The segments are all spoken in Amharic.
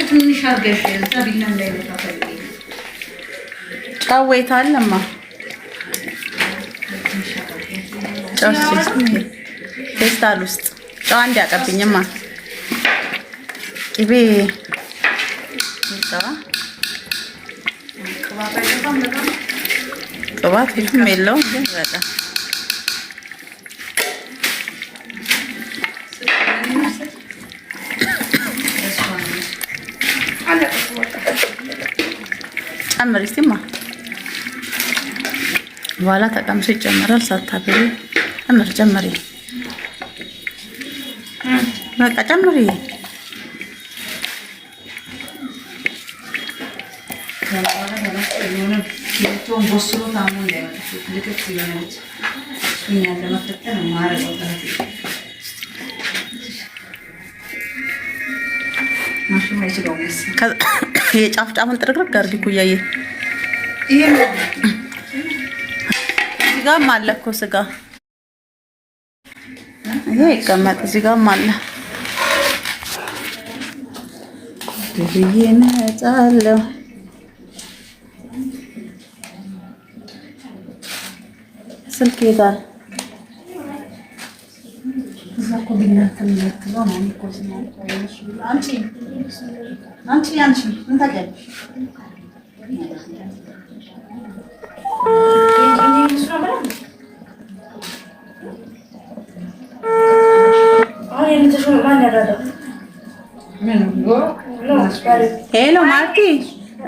ትንሽ አድርገሽ እዛ ቢላም ላይ ተፈልጊ ጫወይታለማ ፌስታል ውስጥ ጨው አንድ ያቀብኝማ ቅቤ ቅባት ብዙም የለውም ግን በጣም ጨምሪ እስቲማ በኋላ ተቀምሶ ይጨመራል። ሳታበሪ ጨምሪ በቃ ጨምሪ። የጫፍ ጫፉን ጥርግርግ አድርጊ ኩያዬ። እዚህ ጋርም አለ እኮ ስጋ ይሄ ይቀመጥ። እዚህ ጋርም አለ ብዬ እመጣለሁ። ስልክ ይሄዳል። ሄሎ ማርቲ፣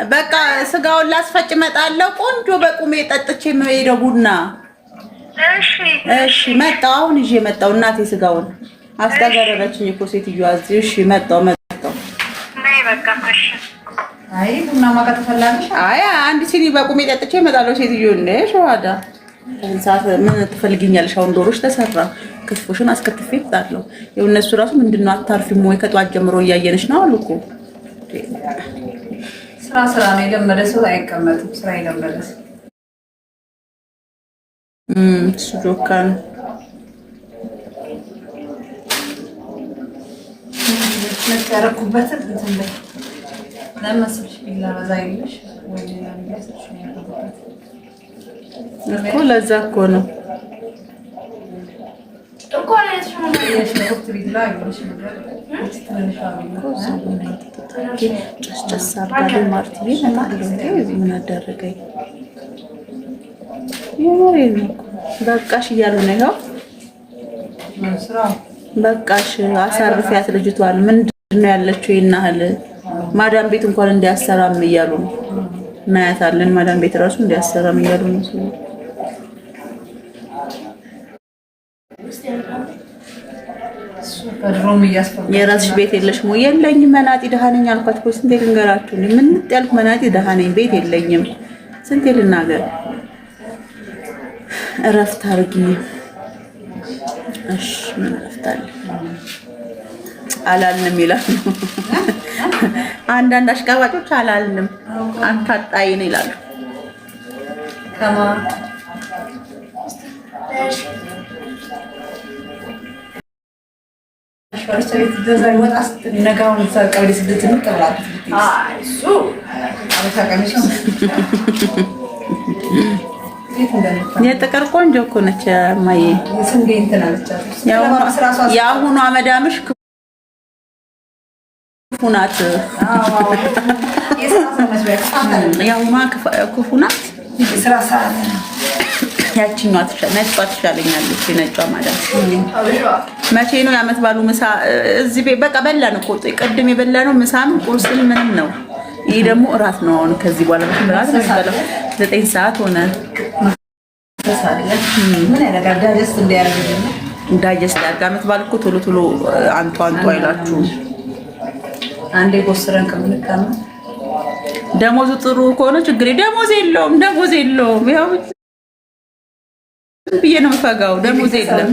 በቃ ስጋውን ላስፈጭ እመጣለሁ። ቆንጆ በቁሜ ጠጥቼ የምሄደው ቡና። እሺ መጣሁ። አሁን ይዤ መጣሁ። እናቴ ስጋውን አስተጋረረችኝ እኮ ሴትዮዋ እዚህ። እሺ መጣሁ። ነይ በቃ እሺ። አይ ቡና ማቀጥ ፈላልሽ? አይ አንድ ሲኒ በቁሜ ጠጥቼ እመጣለሁ። ሴትዮ ነሽ ዋዳ ሰዓት ምን ትፈልጊኛለሽ? አሁን ዶሮሽ ተሰራ፣ ክትፎሽን አስከትፌ እጣለሁ። ይኸው እነሱ ራሱ ምንድነው አታርፊም ወይ ከጧት ጀምሮ እያየንሽ ነው አሉ እኮ። ስራ ነው የለመደ ሰው አይቀመጥም። ስራ የለመደ ሰው እሱ ጆካን ያረኩበትን እንትን ላይ ለመስልሽ ቢላ በዛይልሽ ወይ ሌላ የሚያስልሽ እኮ ለዛ እኮ ነው እኮ ነው ቢላ ይልሽ ነገር ጨስ አድርጋለሁ። ማርቲዬ እመጣለሁ። እዚህ ምን አደረገኝ? የወሬ ነው። በቃሽ እያሉ ነው። ይኸው በቃሽ አሳርፊያት ልጅቷን። ምንድነው ያለችው? ይናህል ማዳም ቤት እንኳን እንዲያሰራም እያሉ ነው። እናያታለን። ማዳም ቤት ራሱ እንዲያሰራም እያሉ ነው። የራስሽ ቤት የለሽም ወይ? የለኝም መናጢ ደሃ ነኝ አልኳት እኮ። ስንቴ ልንገራችሁ? ምን ያልኩ መናጢ ደሃ ነኝ፣ ቤት የለኝም። ስንቴ ልናገር? እረፍት አድርጊ። እሺ ምን እረፍት አለ አላልንም ይላሉ አንዳንድ አሽቃባጮች። አላልንም አታጣይን ይላሉ። ከማ የጥቅር ቆንጆ እኮ ነች ማዬ። የአሁኗ መዳምሽ ክፉ ናት። የአሁኗ ክፉ ናት። ያቺኛዋ ነጯ ትሻለኛለች። የነጯ ማዳም መቼ ነው የዓመት ባሉ ምሳ እዚህ ቤት? በቃ በላን እኮ ቅድም የበላነው ምሳም ቁርስም ምንም ነው። ይሄ ደግሞ እራት ነው። አሁን ከዚህ በኋላ እራት ነው የሚበላው። 9 ሰዓት ሆነ። ዳይጀስት ያድርግ። ዓመት ባል እኮ ቶሎ ቶሎ አንቷ አይላችሁም። አንዴ ጎስረን ከምንቀማ ደሞዙ ጥሩ ከሆነ ችግር ደሞዝ የለውም። ያው ብዬ ነው የምፈጋው። ደሞዝ የለም።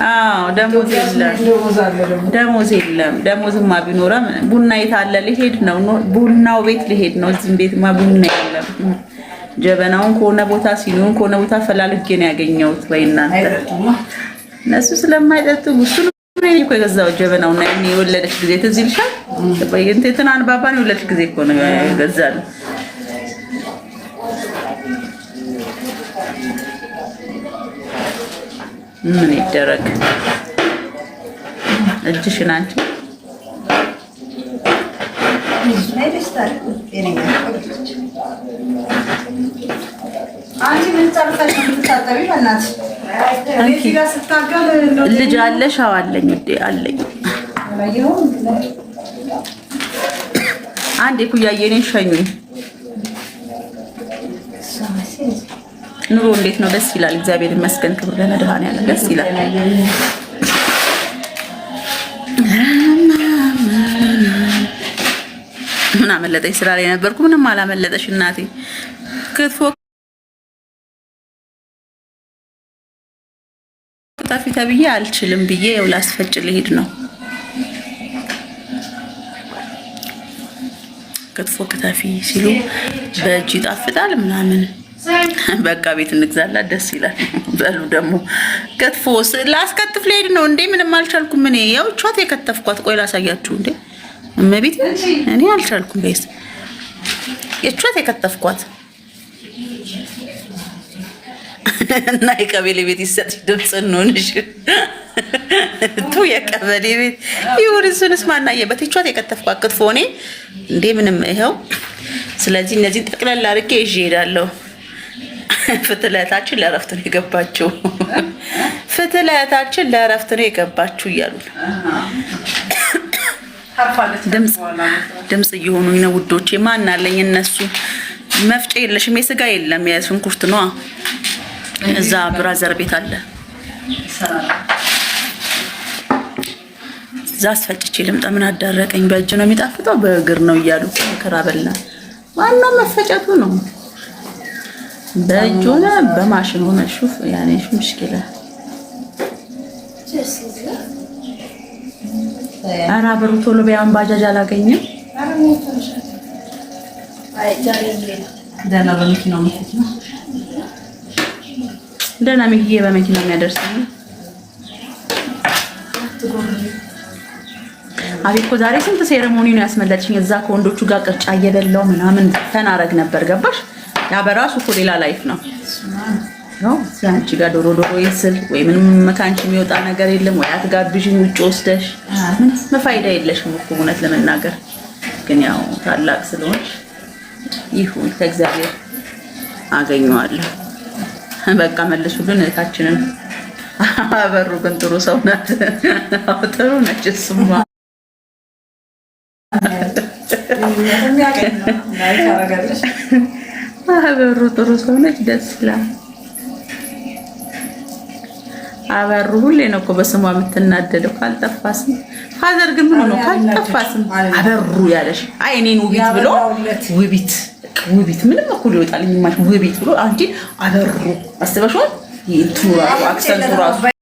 አዎ ደሞዝ የለም። ደሞዝማ ቢኖረም ቡና የታለ ልሄድ ነው። ቡናው ቤት ልሄድ ነው። እዚህም ቤትማ ቡና የለም። ጀበናውን ከሆነ ቦታ ሲኒውን ከሆነ ቦታ ፈላልጌ ነው ያገኘሁት። ወይ እናንተ እነሱ ስለማይጠጡ እኮ የገዛው ጀበናው እና እኔ የወለደች ጊዜ ትዝ ይልሻል? እንትናን ባባን የወለደች ጊዜ እኮ ነው የገዛነው። ምን ይደረግ እጅሽን አንቺ ልጅ አለሽ? አዎ አለኝ ውዴ አለኝ። አንዴ ኩያዬ እኔን ሸኙኝ። ኑሮ እንዴት ነው? ደስ ይላል። እግዚአብሔር ይመስገን። ክብር ለመድኃኔዓለም። ደስ ይላል። ምን አመለጠኝ? ስራ ላይ ነበርኩ። ምንም አላመለጠሽ እናቴ። ክትፎ ጣፊ ተብዬ አልችልም ብዬ ያው ላስፈጭ ልሄድ ነው። ክትፎ ክተፊ ሲሉ በእጅ ይጣፍጣል ምናምን። በቃ ቤት እንግዛላት። ደስ ይላል። በሉ ደግሞ ክትፎ ላስከትፍ ልሄድ ነው እንዴ? ምንም አልቻልኩም እኔ። ያው ቻት የከተፍኳት። ቆይ ላሳያችሁ እንዴ እመቤቴ። እኔ አልቻልኩም ጋይስ። የቻት የከተፍኳት እና የቀበሌ ቤት ይሰጥ ድምጽ እንሆንሽ ቱ የቀበሌ ቤት ይሁን። እሱንስ ማናየበት? የቻት የከተፍኳት ክትፎ እኔ እንዴ ምንም ይኸው። ስለዚህ እነዚህን ጠቅላላ አድርጌ ይዤ እሄዳለሁ። ፍትለታችን ለእረፍት ነው የገባችው። ፍትለታችን ለእረፍት ነው የገባችው እያሉ ድምጽ እየሆኑኝ ነው ውዶቼ። ማን አለኝ? እነሱ መፍጫ የለሽም? የስጋ የለም የሽንኩርት ነው። እዛ ብራዘር ቤት አለ። እዛ አስፈጭቼ ልምጣ። ምን አዳረቀኝ? በእጅ ነው የሚጣፍጠው በእግር ነው እያሉ መከራ በላ። ዋናው መፈጨቱ ነው። በእጅ ሆነ በማሽን ሆነ ሹፍ ያኔ ሙሽኪላ። ኧረ አበሩ ቶሎ ቢያን ባጃጅ አላገኘም። ደህና በመኪናው ነው ደህና ሚዬ በመኪና የሚያደርሰኝ። አቤት እኮ ዛሬ ስንት ሴሬሞኒ ነው ያስመለጥሽኝ። እዛ ከወንዶቹ ጋር ቅርጫ እየበላው ምናምን ተናረግ ነበር። ገባሽ? ያ በራሱ እኮ ሌላ ላይፍ ነው ነው። አንቺ ጋር ዶሮ ይስል ወይ ምንም መካንቺ የሚወጣ ነገር የለም ወይ አትጋብዥኝ ውጭ ወስደሽ ምን ፋይዳ የለሽም እኮ እውነት ለመናገር። ግን ያው ታላቅ ስለሆንሽ ይሁን ከእግዚአብሔር አገኘዋለሁ። በቃ መልሱልን እህታችንን። አበሩ ግን ጥሩ ሰው ናት። ጥሩ ነች። እሱማ አበሩ ጥሩ ሰው ነች። ደስ ይላል። አበሩ ሁሌ ነው እኮ በስሟ የምትናደደው። ካልጠፋስም ፋዘር ግን ምን ነው ካልጠፋስም አበሩ ያለሽ አይ እኔን ውቢት ብሎ ውቢት ምንም እኮ ሊወጣልኝ ማሽ ውቢት ብሎ አንቺ አበሩ አስተባሽው ይቱራ አክሰንቱ ራሱ